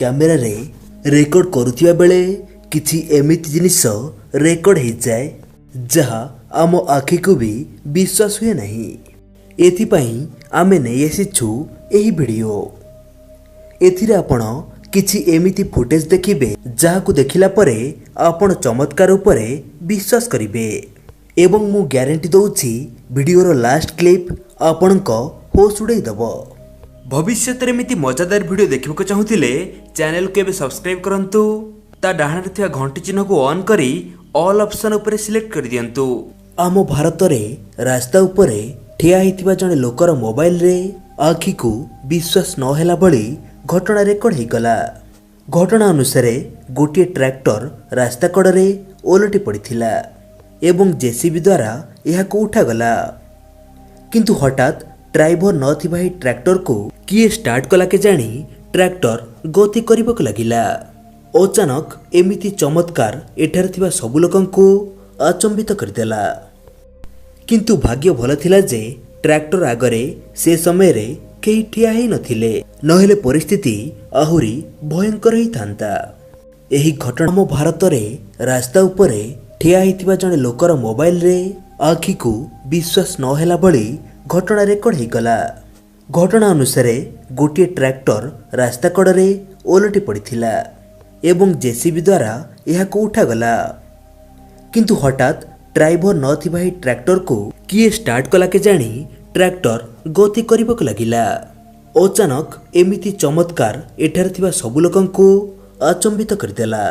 Camera रे record करुथिबा बेले किछि एमिति जिनिस रेकर्ड हो जाए जहा आम आखि को भी विश्वास हुए नहीं। एथिपाई आमे नहीं आसीछु एही वीडियो। एथिरे आपण किछि एमिति फुटेज देखिबे जाहाकु देखिला परे आपण चमत्कार उपरे विश्वास करिवे एवं मु ग्यारंटी दउछि वीडियोर लास्ट क्लिप आपणको होश उड़ाई दबो। भविष्य एमिति मजादार वीडियो देखिबा चाहूतिले चैनल को एबे सब्सक्राइब करंतु ता डाहाणे थिया घंटी चिन्ह को ऑन करी ऑल ऑप्शन उपरे सिलेक्ट कर दियंतु। आम भारत रे रास्ता उपरे ठिया हिथिबा जणे लोकर मोबाइल रे आखि को विश्वास न हेला बळी घटना रेकर्ड हो गला। घटना अनुसार गोटे ट्रैक्टर रास्ता कड़े ओलटी पड़िथिला एवं जेसीबी द्वारा यह को उठा गला, किंतु हठात ड्राइवर नथिबा ही ट्रैक्टर को किए स्टार्ट कला के जानी ट्रैक्टर गति करबक लागिला। अचानक एमिति चमत्कार एठार थिबा सब लोकंकु अचंबित करदेला, किंतु भाग्य भल थिला जे ट्रैक्टर आगरे से समय रे केही ठिया ही नथिले, नहेले परिस्थिति आहुरी भयंकर ही थांता। एही घटना हम भारत रे रास्ता उपरे ठिया हिथिबा जणे लोकर मोबाइल रे आखि को विश्वास न हेला बळी घटना रेकर्ड हो गला। घटना अनुसार गोटे ट्रैक्टर रास्ता कड़े ओलटी पड़िथिला एवं जेसीबी द्वारा यह को उठा गला, किंतु हठात ड्राइवर नथिबा ही ट्रैक्टर को किए स्टार्ट कला के जानी ट्रैक्टर गति करबक लागिला। अचानक एमिति चमत्कार एठार थिबा सब लोकंकु अचंबित करदेला,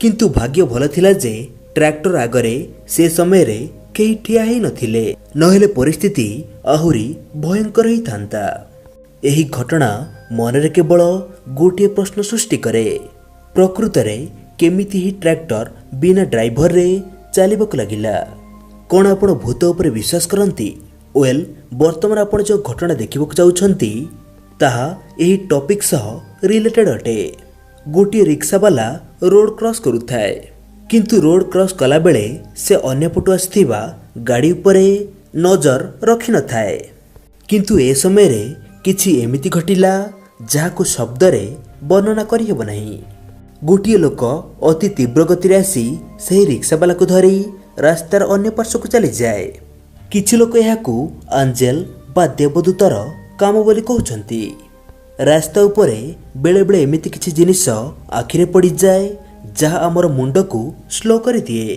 किंतु भाग्य भल थिला जे ट्रैक्टर आगरे से समय रे केही ठिया ही नथिले, नहेले परिस्थिति आहुरी भयंकर ही थांता। एही घटना मनरे केवल गोटे प्रश्न सृष्टि करे, प्रकृत रे केमिति ही ट्रैक्टर बिना ड्राइवर रे चलिबक लागिला। कोन आपण भूत उपरे विश्वास करंती? वेल वर्तमान आपण जो घटना देखिबक जाउछंती ताहा एही टॉपिक सह रिलेटेड अटे। गोटे रिक्शा वाला रोड क्रॉस करुथाए, किंतु रोड क्रॉस कला बेले से अन्य पटु आसिथिबा गाड़ी उपरे नजर रखि न थाए, किंतु ए समय रे किछि एमिति घटिला जाहाकु शब्द रे वर्णना करि हेबो नाही। गोटिए लोक अति तीव्र गति रे आसी सही रिक्शा वाला को धरी रास्तार अन्य पार्श्व को चली जाए। किछि लोक एहाकु आंजेल बा देवदूतर काम बोली कहउछंती। रास्ता उपरे बेले बेले एमिति किछि जिनिस आखिरे पड़ी जाए जहा आमर मुंड को स्लो कर दिए।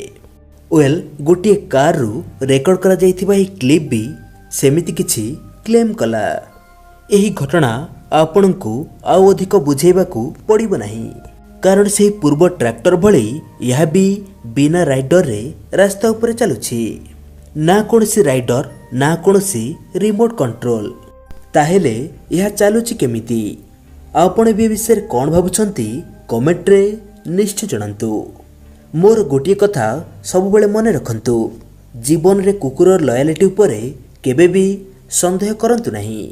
वेल गोटे कार रु रेकर्ड करा जाइथिबा ही क्लिप भी सेमिति किछि क्लेम कला। एही घटना आपनकु आउ अधिक बुझेबाकू पड़िबो नाही, कारण से पूर्व ट्रैक्टर भली यह भी बिना राइडर रे रास्ता ऊपर चलुछि, ना कोनसी राइडर ना कोनसी रिमोट कंट्रोल। ताहेले यह चलुछि केमिति? आपण भी विषय कोन भाबुछंती कमेंट रे निश्चय जणांतु। मोर गोटे कथा सब बेले मन रखंतु, जीवन रे कुकुर लॉयलिटी उपरे केबे भी संदेह करंतु नाही।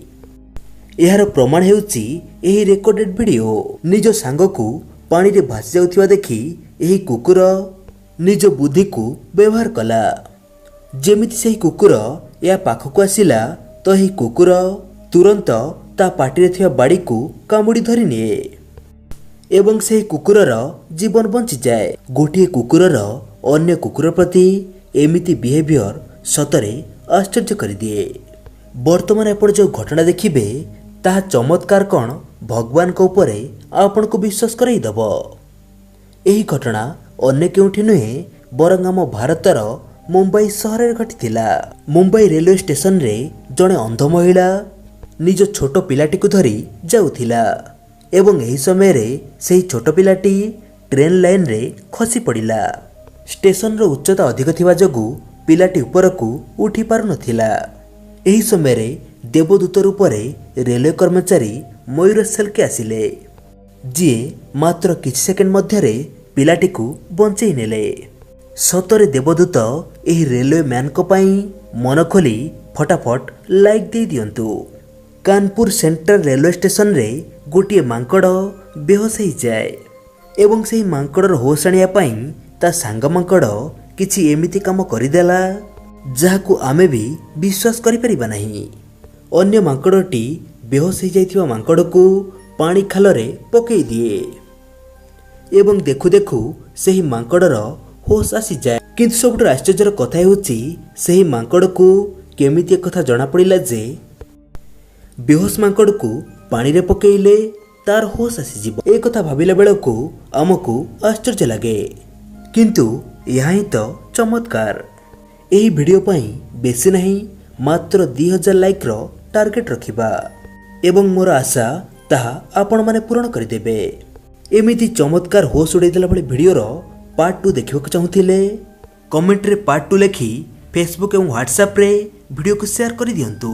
एहार प्रमाण हेउची एही रेकॉर्डेड वीडियो। निज सांग को पानी रे भासी जाउथिबा देखि एही कुकुर निज बुद्धि को व्यवहार कला। जेमिति सेही कुकुर या पाखकु आसिला तो एही कुकुर तुरंत ता पाटी रे थिबा बाड़ी को कामुडी धरि निए एवं से कुकुरर जीवन बंची जाए। गोटे कुकुरर अन्य कुकुर प्रति एमिति बिहेवियर सतरे आश्चर्य कर दिए। वर्तमान आपण जो घटना देखिबे ताहा चमत्कार कौन भगवान को ऊपरे आपण को विश्वास कराई दबो। एही घटना अन्य केउठी नुहे बरंग आम भारतर मुंबई सहर रे घटिथिला। मुंबई रेलवे स्टेशन रे जणे अंध महिला निज छोट पिलाटी को धरी जाउथिला एवं एही समय रे सेही छोट पिलाटी ट्रेन लाइन रे खसी पड़िला। स्टेशन रो उच्चता अधिक थिबा जगु पिलाटी ऊपर को उठी पारु नथिला। एही समय रे देवदूत रूपरे रेलवे कर्मचारी मयूर सेल्के आसिले, जिए मात्र किछि सेकेंड मध्य रे पिलाटी को बंचेई नेले। सतरे देवदूत एही रेलवे मैन को पई मन खोली फटाफट लाइक दे दियंतु। कानपुर सेंट्रल रेलवे स्टेशन रे गोटे मांकड़ बेहोश हो जाए एवं से मांकड़र होश आनिया पई ता सांग मांकड़ किछि एमिति काम करिदेला जाहाकू आमे भी विश्वास करि परिबा नाही। अन्य मांकड़टी बेहोश हो जाइथिबा मांकड़ को पानी खालरे पकई दिए एवं देखु देखु सही मांकड़र होश आसी जाए। किंतु सबुठ आश्चर्यर कथा हेउची सही मांकड़ को केमिति कथा जना पड़िला जे बेहोश मांकड़ को पानी रे पकेइले तार होश आसी जीव। ए कथा भाबिला बेलको आमको आश्चर्य लगे, किंतु यह ही तो चमत्कार। एही वीडियो पई बेसी नहीं मात्र 2000 लाइक रो टार्गेट रखिबा एवं मोर आशा ताहा आपण माने पूर्ण करदेबे। एमिति चमत्कार होश उड़ाई देला भली वीडियो रो पार्ट 2 देखिबा चाहूथिले कमेंट रे पार्ट 2 लिखि फेसबुक एवं व्हाट्सएप रे वीडियो को शेयर कर दियंतु।